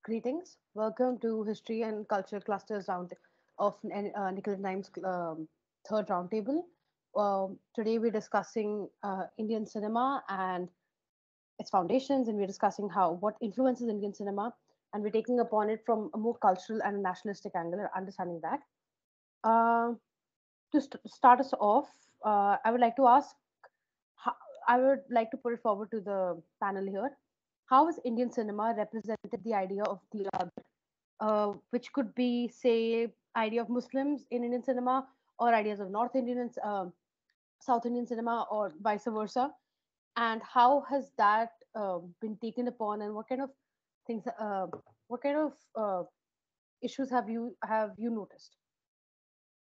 Greetings. Welcome to History and Culture Clusters round of Nikhil Nime's third roundtable. Today we're discussing Indian cinema and its foundations, and we're discussing how what influences Indian cinema, and we're taking upon it from a more cultural and nationalistic angle, and understanding that. Uh, to start us off, I would like to ask, ho- I would like to put it forward to the panel here. How has Indian cinema represented the idea of the which could be, say, idea of Muslims in Indian cinema, or ideas of North Indian and South Indian cinema, or vice versa? And how has that been taken upon, and things, what kind of issues have you noticed?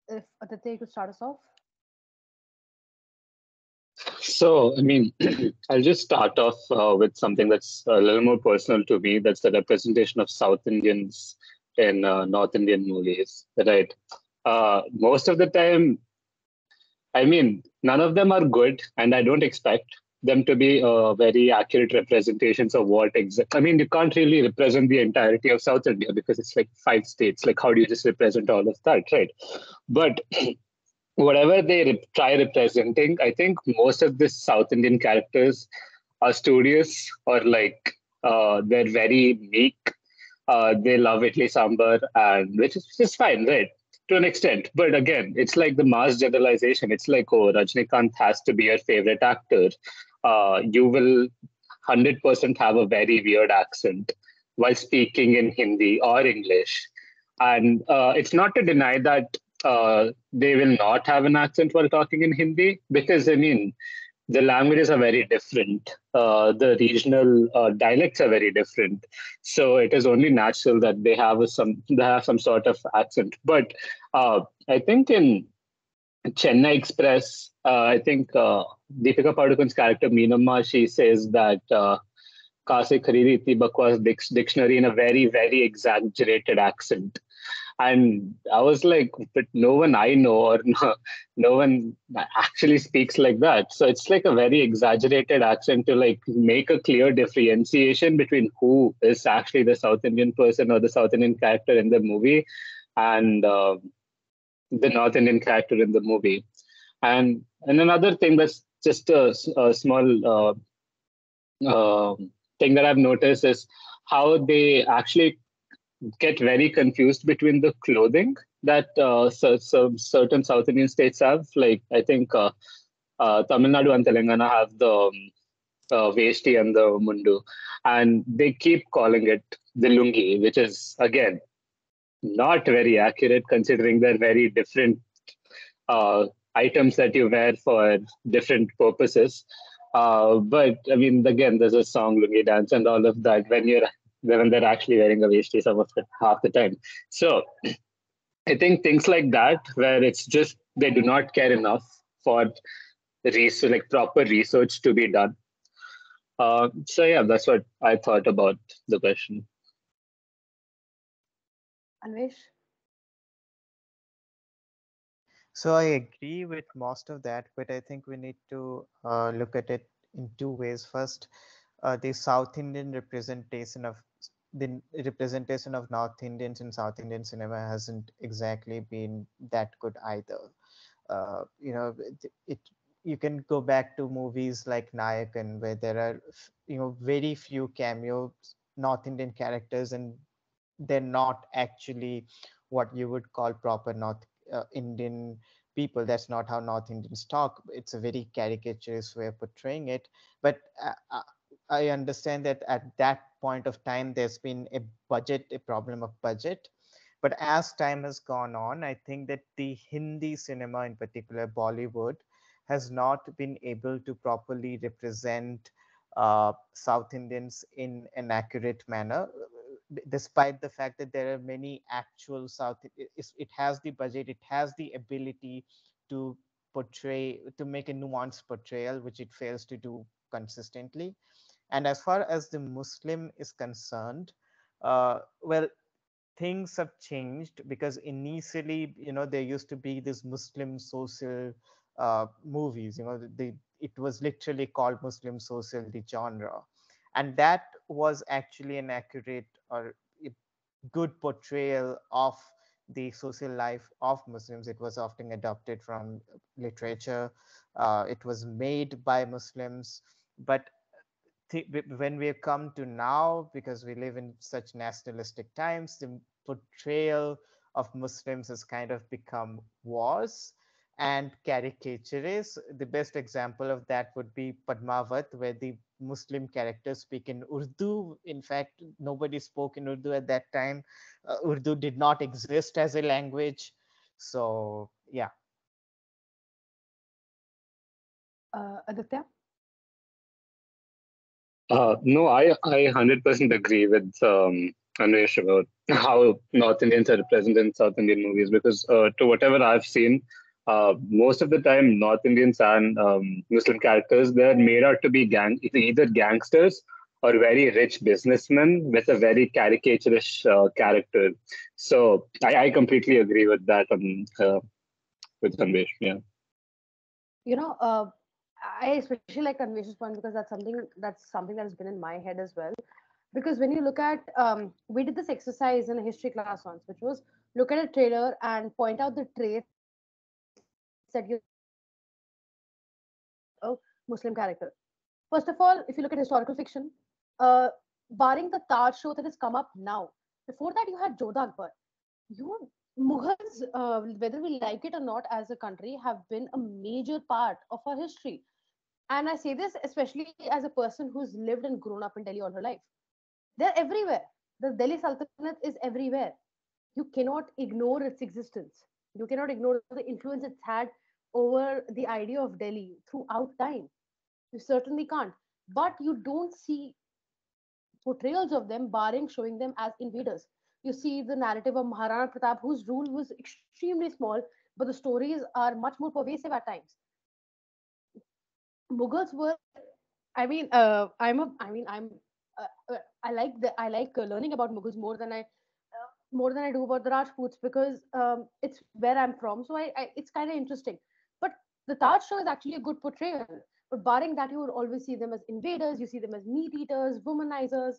If Aditya, you could start us off. So, I mean, I'll just start off with something that's a little more personal to me. That's the representation of South Indians in North Indian movies, right? Most of the time, I mean, none of them are good, and I don't expect them to be very accurate representations of what exactly. I mean, you can't really represent the entirety of South India because it's like 5 states. Like, how do you just represent all of that, right? But whatever they try representing, I think most of the South Indian characters are studious or like they're very meek. They love Italy sambar, and which is fine, right? To an extent. But again, it's like the mass generalization. It's like, oh, Rajnikant has to be your favorite actor. You will 100% have a very weird accent while speaking in Hindi or English. And it's not to deny that they will not have an accent while talking in Hindi, because I mean, the languages are very different. The regional dialects are very different. So it is only natural that they have some sort of accent. But I think in Chennai Express, I think Deepika Padukone's character Meenamma, she says that "Kahan se kharidi itni bakwas dictionary" in a very very exaggerated accent. And I was like, but no one I know or no one actually speaks like that. So it's like a very exaggerated accent to like make a clear differentiation between who is actually the South Indian person or the South Indian character in the movie and the North Indian character in the movie. And another thing that's just a small thing that I've noticed is how they actually get very confused between the clothing that certain South Indian states have. Like I think Tamil Nadu and Telangana have the vesti and the mundu, and they keep calling it the lungi, which is again not very accurate considering they're very different uh, items that you wear for different purposes. But I mean, again, there's a song, lungi dance, and all of that when they're actually wearing a vesti some of the half the time. So I think things like that, where it's just they do not care enough for research, like proper research to be done. So yeah, that's what I thought about the question. Anvesh? So I agree with most of that, but I think we need to look at it in two ways. First, the South Indian representation of North Indians in South Indian cinema hasn't exactly been that good either. It you can go back to movies like Nayakan, where there are very few cameos North Indian characters, and they're not actually what you would call proper North Indian people. That's not how North Indians talk. It's a very caricaturous way of portraying it. But I understand that at that point of time, there's been a problem of budget. But as time has gone on, I think that the Hindi cinema, in particular Bollywood, has not been able to properly represent South Indians in an accurate manner, despite the fact that there are many actual it has the budget, it has the ability to to make a nuanced portrayal, which it fails to do consistently. And as far as the Muslim is concerned, well, things have changed, because initially, there used to be this Muslim social movies. It was literally called Muslim social, the genre, and that was actually an accurate or good portrayal of the social life of Muslims. It was often adopted from literature. It was made by Muslims, but when we have come to now, because we live in such nationalistic times, the portrayal of Muslims has kind of become worse and caricaturous. The best example of that would be Padmavat, where the Muslim characters speak in Urdu. In fact, nobody spoke in Urdu at that time. Urdu did not exist as a language. So, yeah. Aditya? No, I 100% agree with Anwesh about how North Indians are represented in South Indian movies because to whatever I've seen, most of the time North Indians and Muslim characters, they're made out to be either gangsters or very rich businessmen with a very caricaturish character. So I completely agree with that with Anwesh. Yeah. You know, I especially like Anvesh's point because that's something that has been in my head as well. Because when you look at, we did this exercise in a history class once, which was look at a trailer and point out the traits that you think are characteristic of a Muslim character. First of all, if you look at historical fiction, uh, barring the Taj show that has come up now, before that you had Jodha Akbar. You Mughals, whether we like it or not, as a country, have been a major part of our history. And I say this especially as a person who's lived and grown up in Delhi all her life. They're everywhere. The Delhi Sultanate is everywhere. You cannot ignore its existence. You cannot ignore the influence it's had over the idea of Delhi throughout time. You certainly can't. But you don't see portrayals of them barring showing them as invaders. You see the narrative of Maharana Pratap, whose rule was extremely small, but the stories are much more pervasive at times. Mughals were, I mean, I'm, I like learning about Mughals more than I do about the Rajputs because it's where I'm from. So it's kind of interesting. But the Taj show is actually a good portrayal. But barring that, you would always see them as invaders. You see them as meat eaters, womanizers.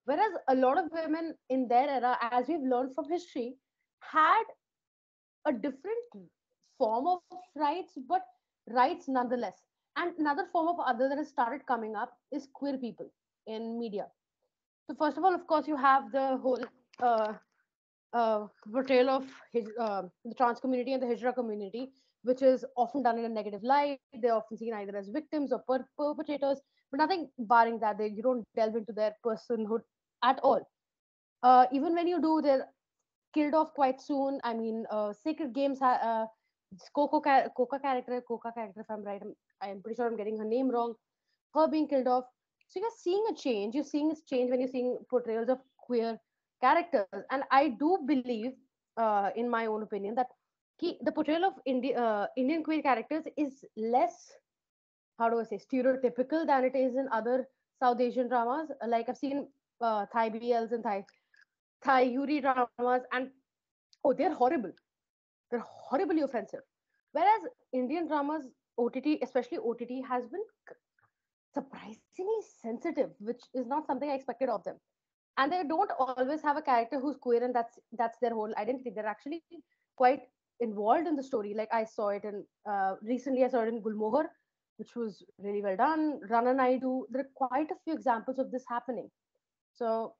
Whereas a lot of women in their era, as we've learned from history, had a different form of rights, but rights nonetheless. And another form of other that has started coming up is queer people in media. So first of all, of course, you have the whole portrayal of the trans community and the Hijra community, which is often done in a negative light. They're often seen either as victims or perpetrators, but nothing barring that. You don't delve into their personhood at all. Even when you do, they're killed off quite soon. I mean, Sacred Games, Coca character, if I'm right, I'm pretty sure I'm getting her name wrong. Her being killed off. So you're seeing a change. You're seeing a change when you're seeing portrayals of queer characters. And I do believe, in my own opinion, that the portrayal of Indian queer characters is less, how do I say, stereotypical than it is in other South Asian dramas. Like I've seen Thai BLs and Thai Yuri dramas, and oh, they're horrible. They're horribly offensive. Whereas Indian dramas, OTT, especially OTT, has been surprisingly sensitive, which is not something I expected of them. And they don't always have a character who's queer, and that's their whole identity. They're actually quite involved in the story. Like I saw it in recently, I saw it in Gulmohar, which was really well done. Rana Naidu. There are quite a few examples of this happening. So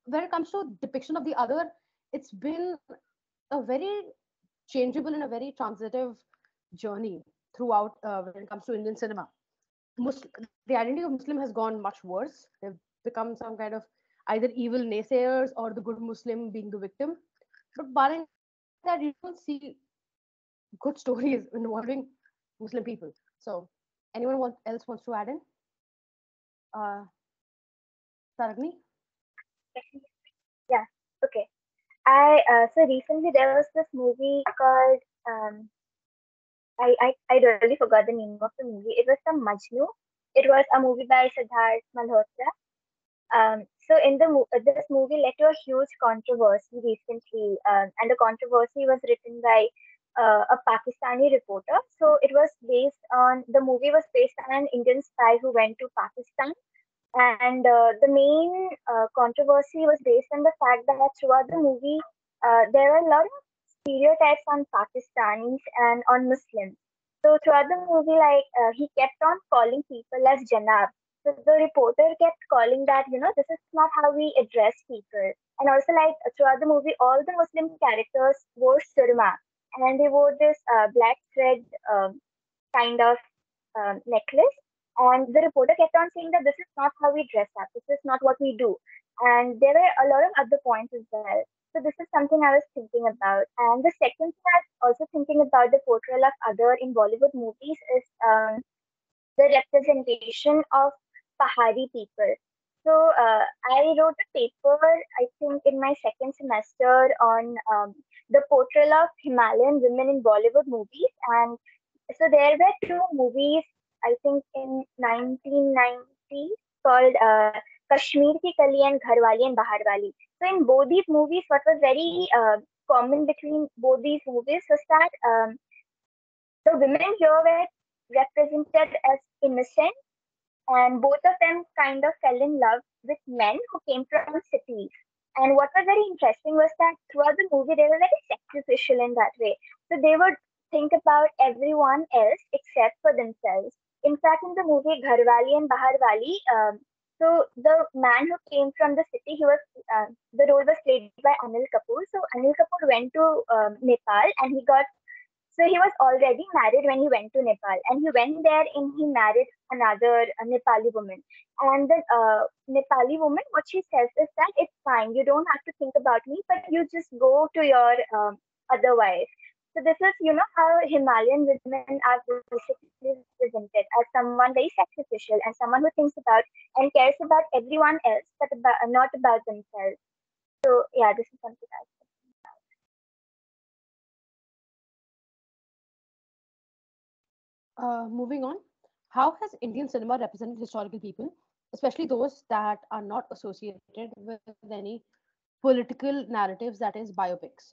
when it comes to depiction of the other, it's been a very changeable and a very transitive journey throughout when it comes to Indian cinema. The identity of Muslim has gone much worse. They've become some kind of either evil naysayers or the good Muslim being the victim. But barring that, you don't see good stories involving Muslim people. So, else wants to add in? Uh, Saragni? Yeah. Okay. I so recently there was this movie called I really forgot the name of the movie. It was some Majnu. It was a movie by Siddharth Malhotra. So in this movie led to a huge controversy recently, and the controversy was written by a Pakistani reporter. So it was based on the movie was based on an Indian spy who went to Pakistan And the main controversy was based on the fact that throughout the movie, there were a lot of stereotypes on Pakistanis and on Muslims. So throughout the movie, like he kept on calling people as Janab. So the reporter kept calling that, this is not how we address people. And also, like throughout the movie, all the Muslim characters wore surma, and they wore this black thread kind of necklace. And the reporter kept on saying that this is not how we dress up, this is not what we do. And there were a lot of other points as well. So this is something I was thinking about. And the second thing I was also thinking about the portrayal of other in Bollywood movies is the representation of Pahari people. So I wrote a paper, I think, in my second semester on the portrayal of Himalayan women in Bollywood movies. And so there were two movies, I think, in 1990 called Kashmir Ki Kali and Gharwali and Baharwali. So in both these movies, what was very common between both these movies was that the women here were represented as innocent, and both of them kind of fell in love with men who came from cities. And what was very interesting was that throughout the movie, they were very sacrificial in that way. So they would think about everyone else except for themselves. In fact, in the movie Gharwali and Baharwali, so the man who came from the city, the role was played by Anil Kapoor. So Anil Kapoor went to Nepal, and so he was already married when he went to Nepal, and he went there and he married another Nepali woman. And the Nepali woman, what she says is that it's fine, you don't have to think about me, but you just go to your other wife. So this is, how Himalayan women are basically represented as someone very sacrificial and someone who thinks about and cares about everyone else, but not about themselves. So yeah, this is something I think. Moving on, how has Indian cinema represented historical people, especially those that are not associated with any political narratives, that is biopics?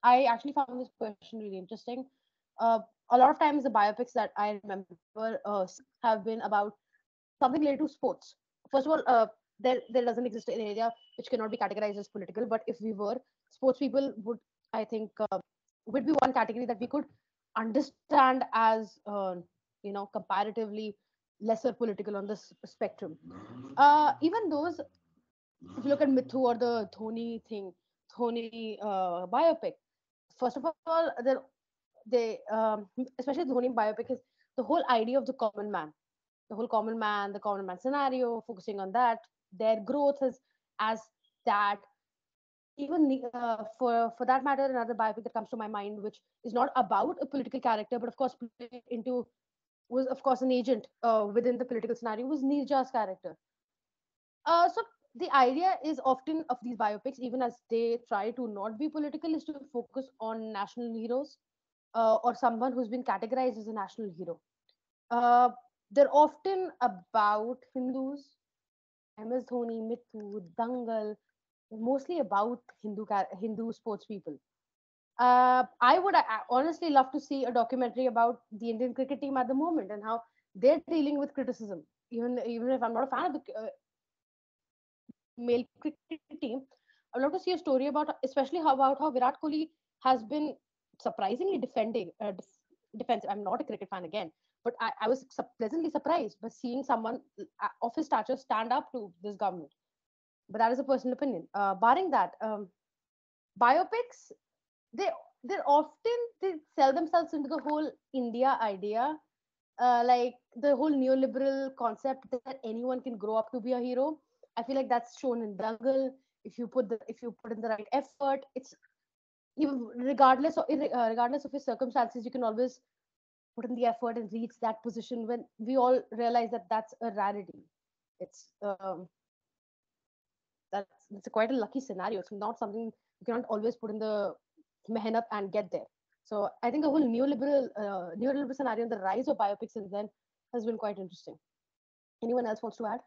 I actually found this question really interesting. A lot of times, the biopics that I remember have been about something related to sports. First of all, there doesn't exist an area which cannot be categorized as political. But if we were, sports people would, I think, would be one category that we could understand as comparatively lesser political on this spectrum. Even those, if you look at Mithu or the Dhoni thing, Dhoni biopic. First of all, especially the Dhoni biopic, is the whole idea of the common man scenario, focusing on that, their growth as that. Even for that matter, another biopic that comes to my mind, which is not about a political character, but of course played into was of course an agent within the political scenario, was Neerja's character. So the idea is often of these biopics, even as they try to not be political, is to focus on national heroes or someone who's been categorized as a national hero. Uh, they're often about Hindus, MS Dhoni, Mithu, Dangal, mostly about Hindu sports people. I honestly love to see a documentary about the Indian cricket team at the moment and how they're dealing with criticism. Even if I'm not a fan of the male cricket team, I'd love to see a story about, especially about how Virat Kohli has been surprisingly defensive. I'm not a cricket fan again, but I was pleasantly surprised by seeing someone of his stature stand up to this government. But that is a personal opinion. Barring that, biopics, they they sell themselves into the whole India idea, like the whole neoliberal concept that anyone can grow up to be a hero. I feel like that's shown in Dangal. If you put in the right effort, it's regardless of your circumstances, you can always put in the effort and reach that position. When we all realize that that's a rarity, it's that's quite a lucky scenario. It's not something you cannot always put in the mehnat and get there. So I think the whole neoliberal scenario and the rise of biopics since then has been quite interesting. Anyone else wants to add?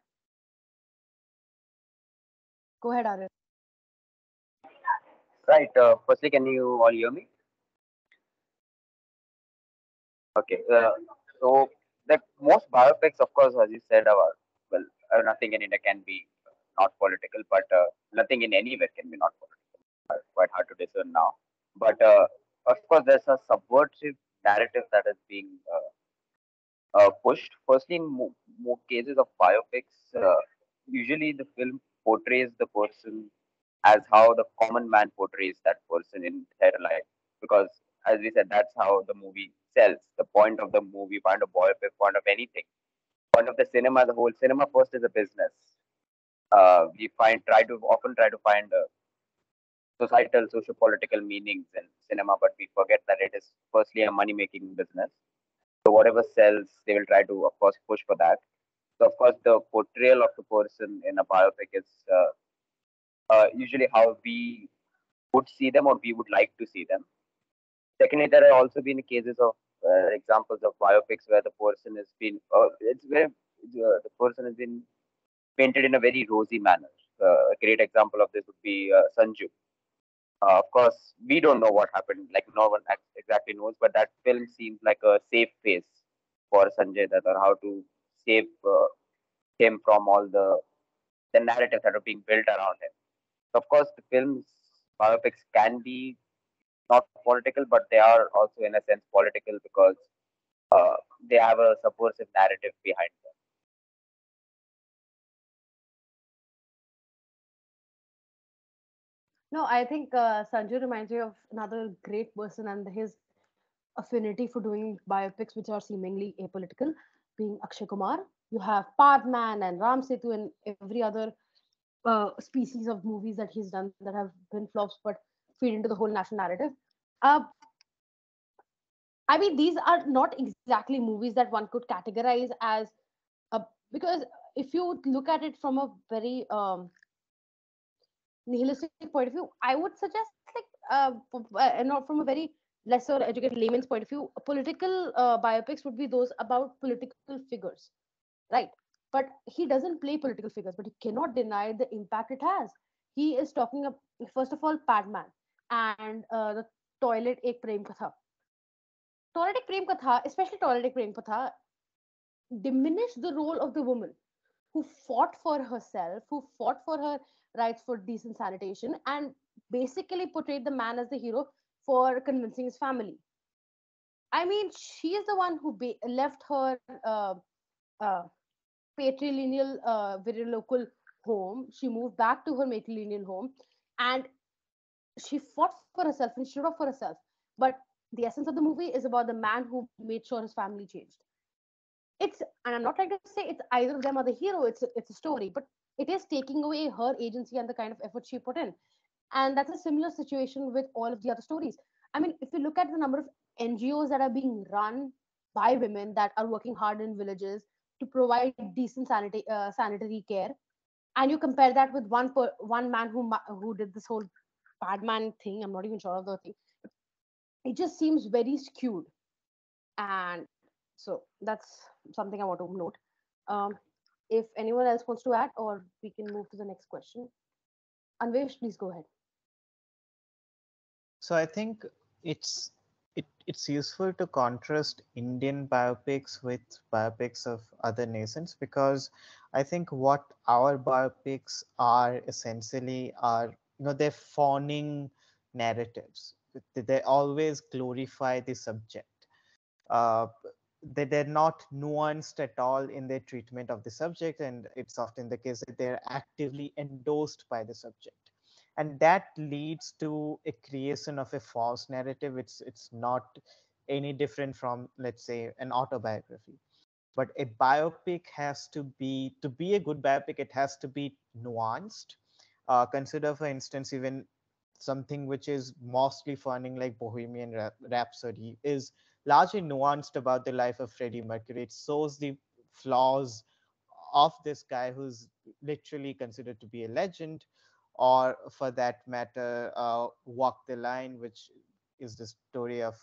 Go ahead, Aryan. Right. Firstly, can you all hear me? Okay. So the most biopics, of course, as you said, are well, nothing in India can be not political, but nothing in anywhere can be not political. Quite hard to discern now. But of course, there's a subversive narrative that is being pushed. Firstly, in more cases of biopics, usually the film portrays the person as how the common man portrays that person in their life. Because, as we said, that's how the movie sells. The point of the movie, point of biopic, point of anything, point of the cinema, the whole cinema first is a business. We often try to find societal, socio-political meanings in cinema, but we forget that it is firstly a money-making business. So whatever sells, they will try to, of course, push for that. So of course, the portrayal of the person in a biopic is usually how we would see them or we would like to see them. Secondly, there have also been cases of examples of biopics where the person has been the person has been painted in a very rosy manner. A great example of this would be Sanju. Of course, we don't know what happened. Like no one exactly knows, but that film seems like a safe place for Sanjay Dutt, or how to save him from all the narratives that are being built around him. So of course, the films biopics can be not political, but they are also in a sense political because uh, they have a subversive narrative behind them. No, I think Sanjay reminds me of another great person and his affinity for doing biopics which are seemingly apolitical, being Akshay Kumar. You have Padman and Ram Setu and every other species of movies that he's done that have been flops but feed into the whole national narrative. Uh, I mean, these are not exactly movies that one could categorize as a, because if you look at it from a very nihilistic point of view, I would suggest not from a very lesser educated layman's point of view, political biopics would be those about political figures, right? But he doesn't play political figures, but you cannot deny the impact it has. He is talking about, first of all, Padman and the toilet ek prem katha. Toilet ek prem katha, especially toilet ek prem katha, diminished the role of the woman who fought for herself, who fought for her rights for decent sanitation, and basically portrayed the man as the hero for convincing his family. I mean, she is the one who left her uh, patrilineal, very local home. She moved back to her matrilineal home, and she fought for herself and stood up for herself. But the essence of the movie is about the man who made sure his family changed. It's, and I'm not trying to say it's either of them are the hero. It's a story, but it is taking away her agency and the kind of effort she put in. And that's a similar situation with all of the other stories. I mean, if you look at the number of NGOs that are being run by women that are working hard in villages to provide decent sanitary care, and you compare that with one man who did this whole bad man thing, I'm not even sure of the thing. It just seems very skewed, and so that's something I want to note. Um, if anyone else wants to add, or we can move to the next question. Anvesh, please go ahead. So I think it's useful to contrast Indian biopics with biopics of other nations, because I think what our biopics are essentially are, they're fawning narratives. They always glorify the subject. uh, they're not nuanced at all in their treatment of the subject, and it's often the case that they're actively endorsed by the subject, and that leads to a creation of a false narrative. It's not any different from, let's say, an autobiography. But a biopic has to be a good biopic, it has to be nuanced. Consider, for instance, even something which is mostly fawning like Bohemian Rhapsody is largely nuanced about the life of Freddie Mercury. It shows the flaws of this guy who's literally considered to be a legend, or for that matter, Walk the Line, which is the story of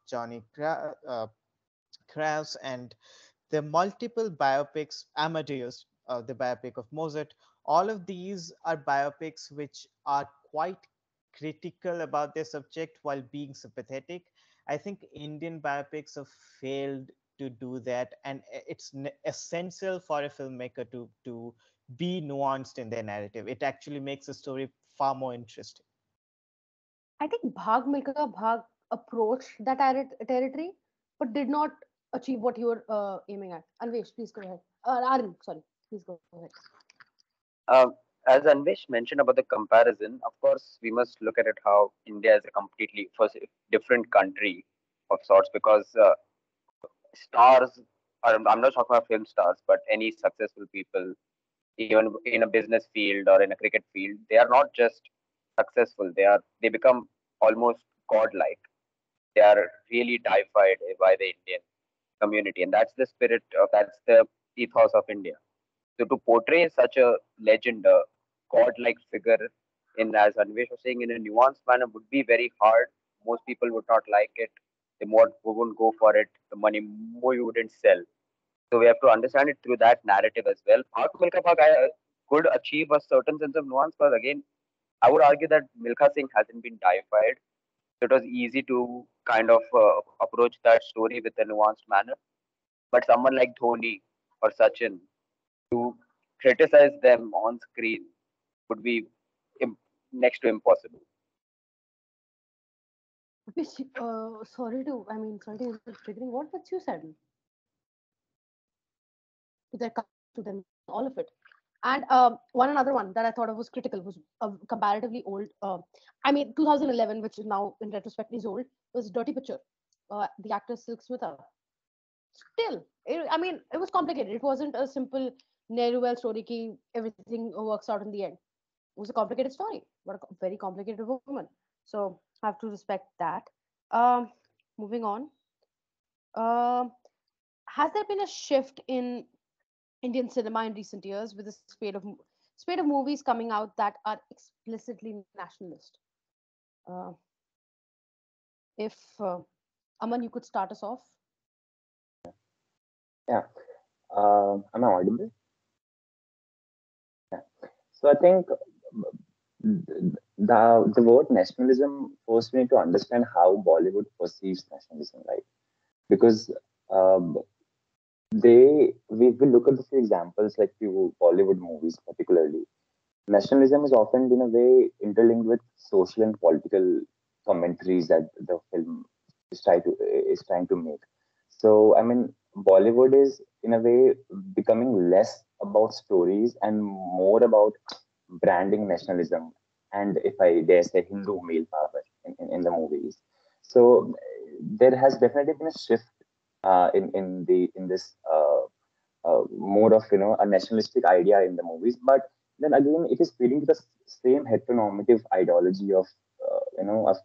Johnny Krause, and the multiple biopics, Amadeus, the biopic of Mozart. All of these are biopics which are quite critical about their subject while being sympathetic. I think Indian biopics have failed to do that, and it's essential for a filmmaker to be nuanced in their narrative. It actually makes a story far more interesting. I think Bhag Milka Bhag approached that territory, but did not achieve what you were aiming at. Anvesh, please go ahead. Aryan, sorry, please go ahead. Um, as Anvesh mentioned about the comparison, of course, we must look at it how India is a completely first different country of sorts because stars, I'm not talking about film stars, but any successful people, even in a business field or in a cricket field, they are not just successful. They become almost godlike. They are really deified by the Indian community, and that's the spirit. That's the ethos of India. So to portray such a legend, a god-like figure, in as Anvesh was saying, in a nuanced manner, would be very hard. Most people would not like it. The more wouldn't go for it, the money more you wouldn't sell. So we have to understand it through that narrative as well. Bhag Milka Bhag could achieve a certain sense of nuance, but again, I would argue that Milkha Singh hasn't been deified. So it was easy to kind of approach that story with a nuanced manner. But someone like Dhoni or Sachin, to criticize them on screen would be Im- next to impossible. Which, sorry to use triggering. What you said to their to them, all of it. And one another one that I thought of was critical was comparatively old. 2011, which is now in retrospect is old, was Dirty Picture. The actor Silk Smitha. Still, it was complicated. It wasn't a simple Neruel story ki everything works out in the end. It was a complicated story, but a very complicated woman. So have to respect that. Um, Moving on. Um, has there been a shift in Indian cinema in recent years with a spate of movies coming out that are explicitly nationalist? Uh, if Aman, you could start us off. Yeah. Am I audible? Yeah. So I think the word nationalism forced me to understand how Bollywood perceives nationalism, right? Because um, we look at the few examples like few Bollywood movies, particularly nationalism is often in a way interlinked with social and political commentaries that the film is trying to make. So I mean, Bollywood is in a way becoming less about stories and more about branding nationalism, and if I dare say, Hindu male power in the movies. So there has definitely been a shift in this more of a nationalistic idea in the movies, but then again it is feeding to the same heteronormative ideology of of,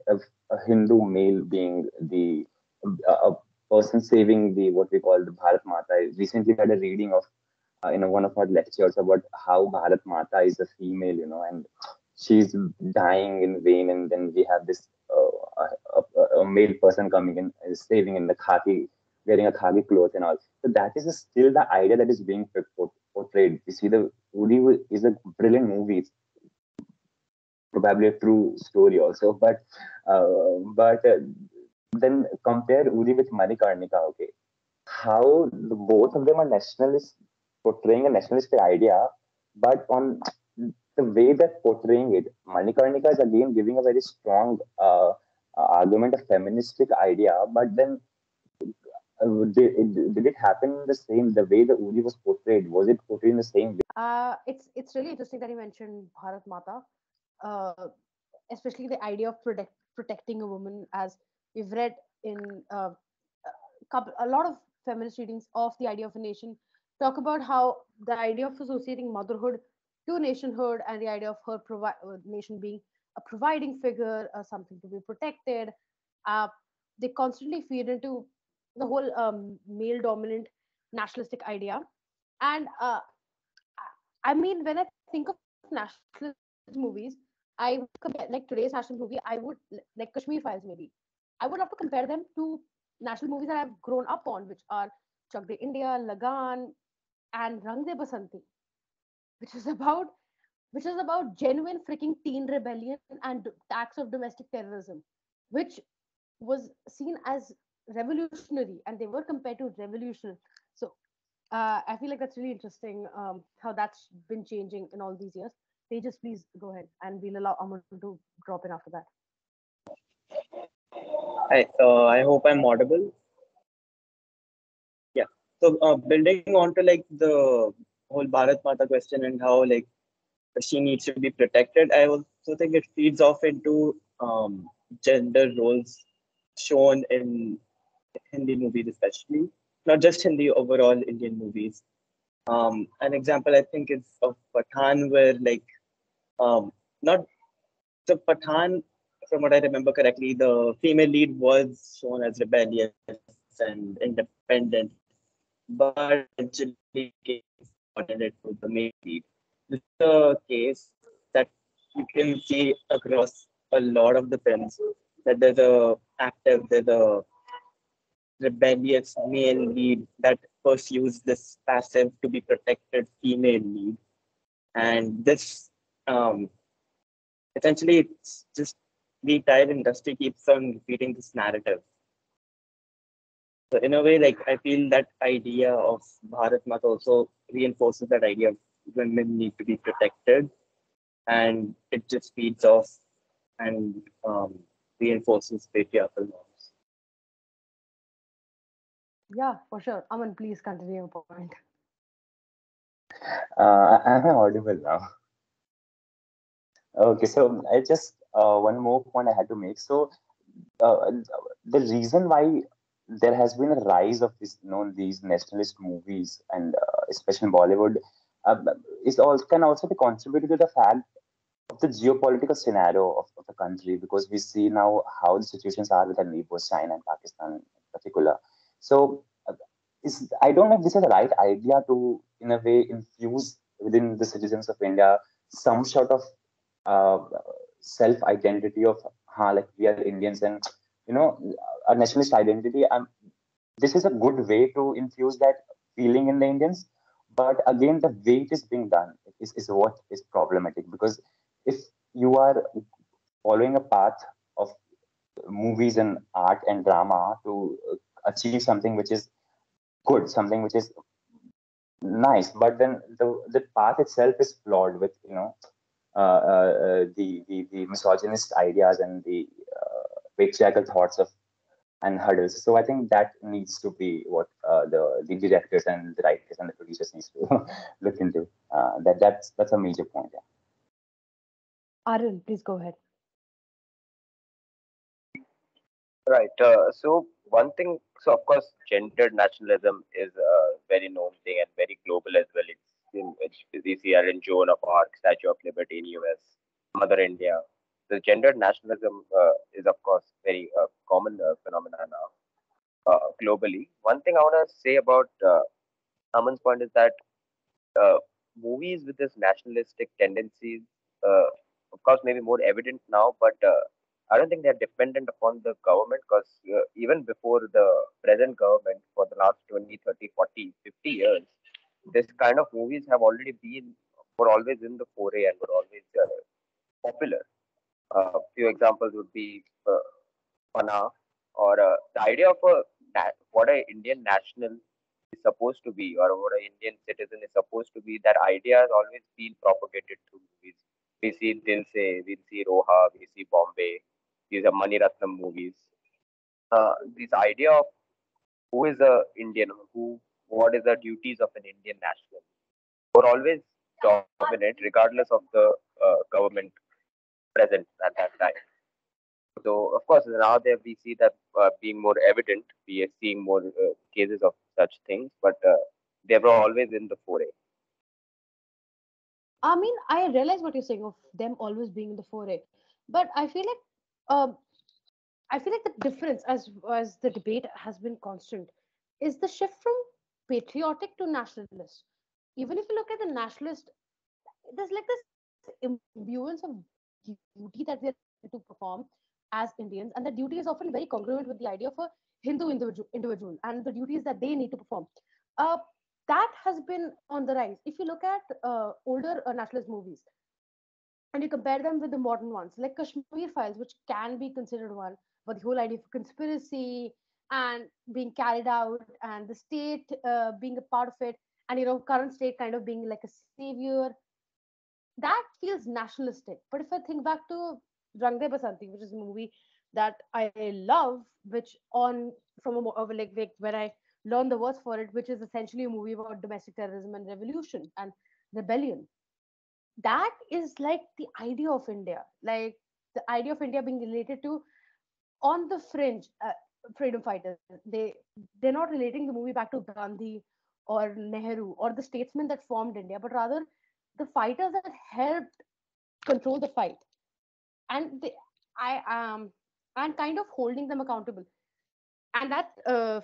of a Hindu male being the a person saving the what we call the Bharat Mata. I recently had a reading of one of our lectures about how Bharat Mata is a female, and she's dying in vain, and then we have this a male person coming in, saving in the khaki, wearing a khaki cloth and all. So that is still the idea that is being portrayed. You see, the Uri is a brilliant movie. It's probably a true story also, but then compare Uri with Manikarnika. Okay, how both of them are nationalists, portraying a nationalistic idea, but on the way they're portraying it, Manikarnika is again giving a very strong argument, a feministic idea, but then did it happen in the same, the way the Uri was portrayed? Was it portrayed in the same way? It's really interesting that you mentioned Bharat Mata, uh, especially the idea of protecting a woman, as we've read in a lot of feminist readings of the idea of a nation, talk about how the idea of associating motherhood to nationhood and the idea of nation being a providing figure, something to be protected. Uh, they constantly feed into the whole male dominant nationalistic idea. And I mean, when I think of nationalist movies, I would compare like today's national movie. I would like Kashmir Files maybe. I would love to compare them to national movies that I've grown up on, which are Chak De India, Lagan, and Rang De Basanti, which is about genuine freaking teen rebellion and acts of domestic terrorism, which was seen as revolutionary, and they were compared to revolution. So I feel like that's really interesting, how that's been changing in all these years. Tejas, please go ahead, and we'll allow Aman to drop in after that. Hi, I hope I'm audible. Yeah. So building on to like the whole Bharat Mata question and how like she needs to be protected, I also think it feeds off into gender roles shown in Hindi movies, especially not just Hindi, overall Indian movies. An example I think is of Pathan, where like not so Pathan, from what I remember correctly, the female lead was shown as rebellious and independent, but eventually became subordinate to the main lead. This is a case that you can see across a lot of the films, that there's a rebellious male lead that pursues this passive to be protected female lead, and this um, essentially it's just the entire industry keeps on repeating this narrative. So in a way, like I feel that idea of Bharat Mata also reinforces that idea of women need to be protected, and it just feeds off and reinforces patriarchal norms. Yeah, for sure. Aman, please continue your point. Am I audible now? Okay, so I just one more point I had to make. So uh, the reason why there has been a rise of these nationalist movies, and especially in Bollywood, uh, is also can also be contributed to the fact of the geopolitical scenario of the country, because we see now how the situations are with our neighbors, China and Pakistan in particular. So I don't know if this is the right idea to, in a way, infuse within the citizens of India some sort of uh, self identity of, like we are Indians, and you know, a nationalist identity. This is a good way to infuse that feeling in the Indians. But again, the way it is being done is what is problematic, because if you are following a path of movies and art and drama to achieve something which is good, something which is nice, but then the path itself is flawed with the misogynist ideas and the patriarchal thoughts of and hurdles. So I think that needs to be what the directors and the writers and the producers needs to look into. That's a major point. Yeah. Aryan, please go ahead. Right. So one thing, so of course, gendered nationalism is a very known thing and very global as well. It's we see Ellen Joan of Arc, Statue of Liberty in US, Mother India. The gendered nationalism is of course very common phenomena now globally. One thing I want to say about Aman's point is that uh, movies with this nationalistic tendencies, uh, of course, maybe more evident now, but I don't think they're dependent upon the government because even before the present government, for the last 20, 30, 40, 50 years, this kind of movies have already been, were always in the foray and were always popular. Few examples would be Pana, or the idea of what a Indian national is supposed to be, or what an Indian citizen is supposed to be. That idea has always been propagated through movies. We see Dil Se, we see Roha, we see Bombay. These are Mani Ratnam movies. This idea of who is a Indian, what is the duties of an Indian national, were always dominant, regardless of the government present at that time. So, of course, now that we see that being more evident, we are seeing more cases of such things, but they were always in the foray. I mean, I realize what you're saying of them always being in the foray, but um, I feel like the difference, as the debate has been constant, is the shift from patriotic to nationalist. Even if you look at the nationalist, there's like this imbuance of duty that we are expected to perform as Indians, and that duty is often very congruent with the idea of a Hindu individual and the duties that they need to perform. Uh, that has been on the rise. If you look at older nationalist movies and you compare them with the modern ones, like Kashmir Files, which can be considered one, but the whole idea of conspiracy and being carried out, and the state being a part of it, and current state kind of being like a savior. That feels nationalistic. But if I think back to Rang De Basanti, which is a movie that I love, which on from a like when I learned the words for it, which is essentially a movie about domestic terrorism and revolution and rebellion. That is like the idea of India, like the idea of India being related to on the fringe freedom fighters. They're not relating the movie back to Gandhi or Nehru or the statesmen that formed India, but rather the fighters that helped control the fight. And I'm kind of holding them accountable. And that was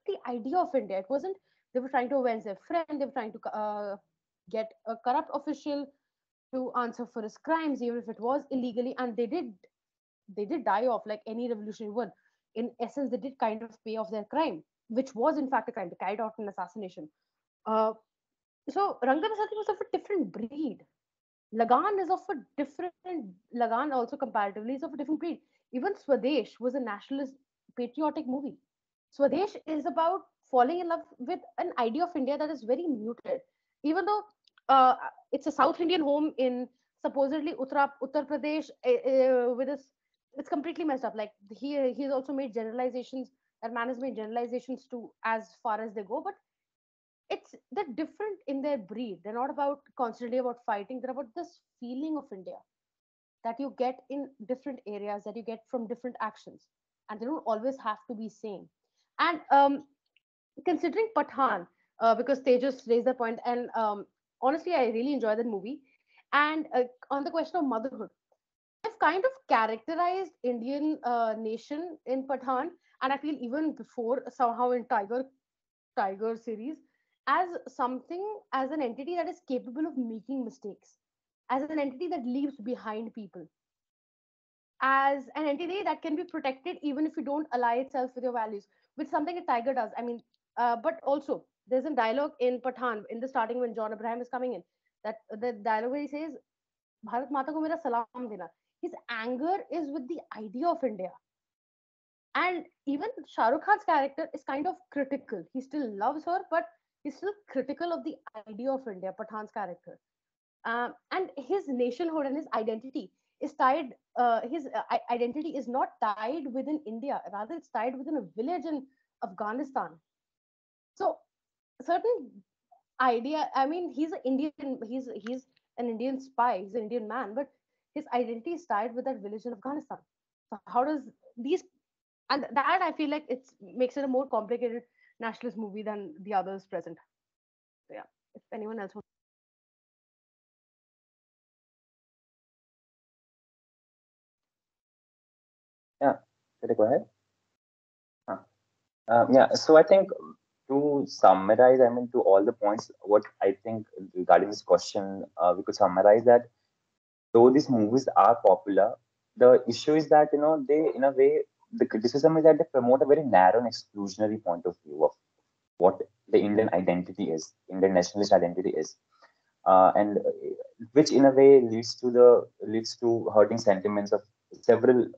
the idea of India. It wasn't they were trying to avenge their friend, they were trying to get a corrupt official to answer for his crimes, even if it was illegally. And they did die off like any revolutionary would. In essence, they did kind of pay off their crime, which was in fact a crime. They carried out an assassination. Uh, so Ranga Rasati was of a different breed. Lagan is of a different Lagan also comparatively is of a different breed. Even Swadesh was a nationalist patriotic movie. Swadesh is about falling in love with an idea of India that is very muted. Even though it's a South Indian home in supposedly Uttar Pradesh, with this, it's completely messed up. Like he's also made generalizations. That man has made generalizations to as far as they go, but they're different in their breed. They're not about constantly about fighting. They're about this feeling of India that you get in different areas, that you get from different actions, and they don't always have to be same. And considering Pathan, because Tejas raised the point, and honestly, I really enjoy that movie. And on the question of motherhood, they've kind of characterized Indian nation in Pathan, and I feel even before somehow in Tiger series, as something, as an entity that is capable of making mistakes, as an entity that leaves behind people, as an entity that can be protected even if you don't ally itself with your values, which something a tiger does. I mean, but also there's a dialogue in Pathan in the starting when John Abraham is coming in, that the dialogue where he says, Bharat Mata ko mera salam dena. His anger is with the idea of India. And even Shah Rukh Khan's character is kind of critical. He still loves her, but he's still critical of the idea of India, Pathan's character. And his nationhood and his identity is tied, his identity is not tied within India, rather, it's tied within a village in Afghanistan. So, certain idea, I mean, he's an Indian spy, he's an Indian man, but his identity is tied with that village in Afghanistan. So, how does these and that I feel like it makes it a more complicated nationalist movie than the others present. So yeah, if anyone else wants. Yeah, should I go ahead? Yeah, so I think to summarize, I mean, to all the points, what I think regarding this question, we could summarize that though these movies are popular, the issue is that, they, in a way, the criticism is that they promote a very narrow and exclusionary point of view of what the Indian identity is, Indian nationalist identity is, and which in a way leads to hurting sentiments of several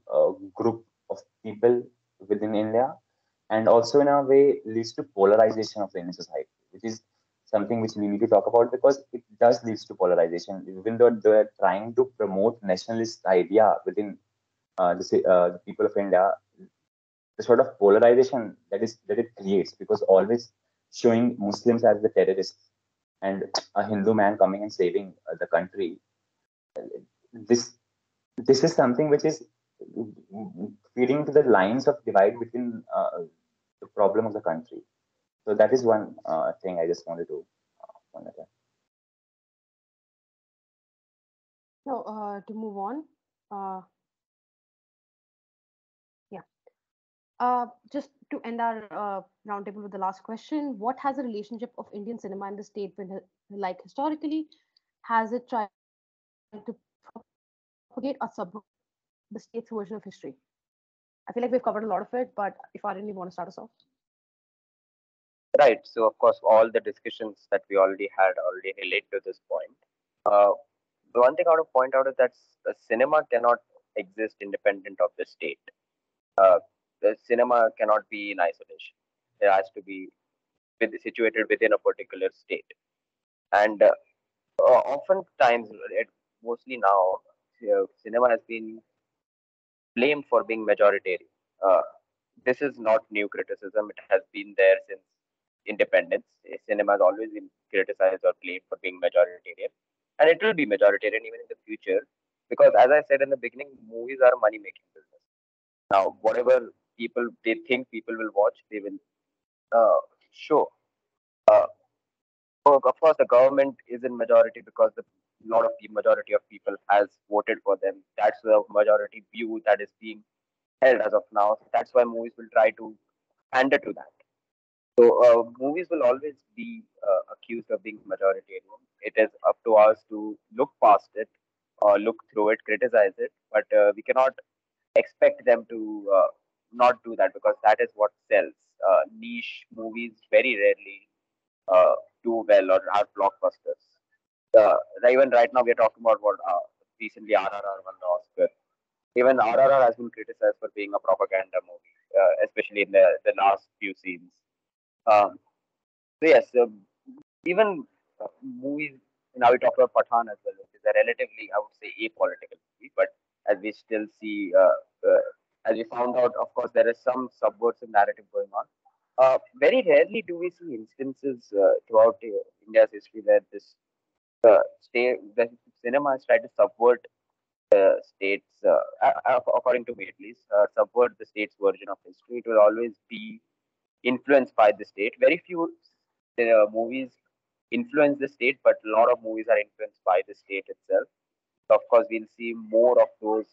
group of people within India, and also in a way leads to polarization of the Indian society, which is something which we need to talk about because it does leads to polarization. Even though they're trying to promote nationalist idea within the people of India, the sort of polarization that it creates, because always showing Muslims as the terrorists and a Hindu man coming and saving the country. This this is something which is feeding to the lines of divide between the problem of the country. So that is one thing I just wanted to point out. No, to move on. Uh, yeah. Just to end our roundtable with the last question: what has the relationship of Indian cinema and the state been like historically? Has it tried to propagate or subvert the state's version of history? I feel like we've covered a lot of it, but if Aryan, you want to start us off? Right. So, of course, all the discussions that we already had already relate to this point. Uh, the one thing I want to point out is that cinema cannot exist independent of the state. Uh, cinema cannot be in isolation. It has to be situated within a particular state. And oftentimes, mostly now, cinema has been blamed for being majoritarian. Uh, this is not new criticism. It has been there since independence. Cinema has always been criticized or blamed for being majoritarian. And it will be majoritarian even in the future. Because as I said in the beginning, movies are a money making business. Now, whatever people they think people will watch, they will show. Uh, so of course, the government is in majority because the lot of the majority of people has voted for them. That's the majority view that is being held as of now. So that's why movies will try to pander to that. So movies will always be accused of being majoritarian. It is up to us to look past it, or look through it, criticize it, but we cannot expect them to not do that because that is what sells. Niche movies very rarely uh, do well or are blockbusters. Even right now, we are talking about what recently RRR won the Oscar. Even RRR has been criticized for being a propaganda movie, especially in the last few scenes. Um, so yes, even movies. Now we talk about Pathan as well, which is a relatively, I would say, apolitical movie. But as we still see, as we found out, of course, there is some subversive narrative going on. Very rarely do we see instances throughout India's history where this the cinema has tried to subvert the states, according to me at least, subvert the state's version of history. It will always be influenced by the state. Very few movies influence the state, but a lot of movies are influenced by the state itself. So of course, we'll see more of those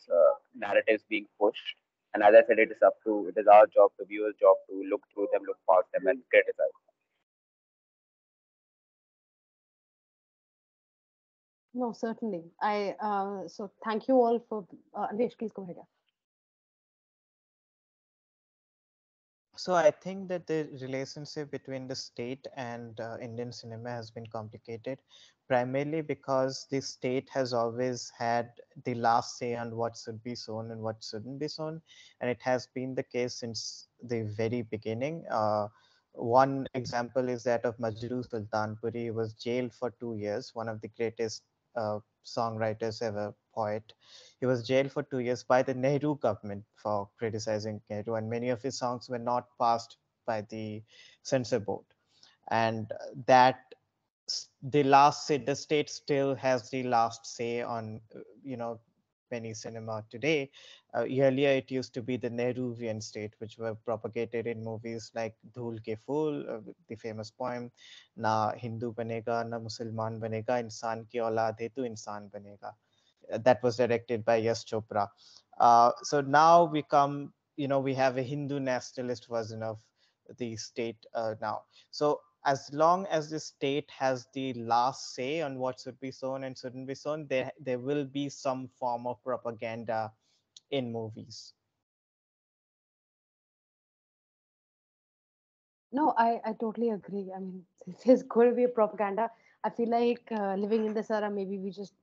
narratives being pushed. And as I said, it is our job, the viewer's job, to look through them, look past them, and criticize. No, certainly. I so thank you all for Anvesh, please go ahead. Yeah. So I think that the relationship between the state and Indian cinema has been complicated, primarily because the state has always had the last say on what should be shown and what shouldn't be shown, and it has been the case since the very beginning. One example is that of Majrooh Sultanpuri. He was jailed for 2 years, one of the greatest songwriters ever, poet. He was jailed for 2 years by the Nehru government for criticizing Nehru, and many of his songs were not passed by the censor board. And that the last say, the state still has the last say on, many cinema today. Earlier, it used to be the Nehruvian state, which were propagated in movies like Dhool Ke Phool, the famous poem, Na Hindu banega, na Musalman banega, insan ki aulad hai tu insan banega. That was directed by Yash Chopra. So now we have a Hindu nationalist version of the state now. So as long as the state has the last say on what should be shown and shouldn't be shown, there will be some form of propaganda in movies. No, I totally agree. I mean, there's going to be a propaganda. I feel like living in this era, maybe we just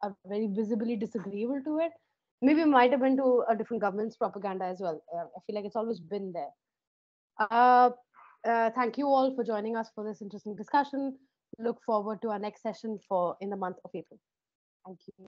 are very visibly disagreeable to it. Maybe it might have been to a different government's propaganda as well. I feel like it's always been there. Uh, thank you all for joining us for this interesting discussion. Look forward to our next session for in the month of April. Thank you.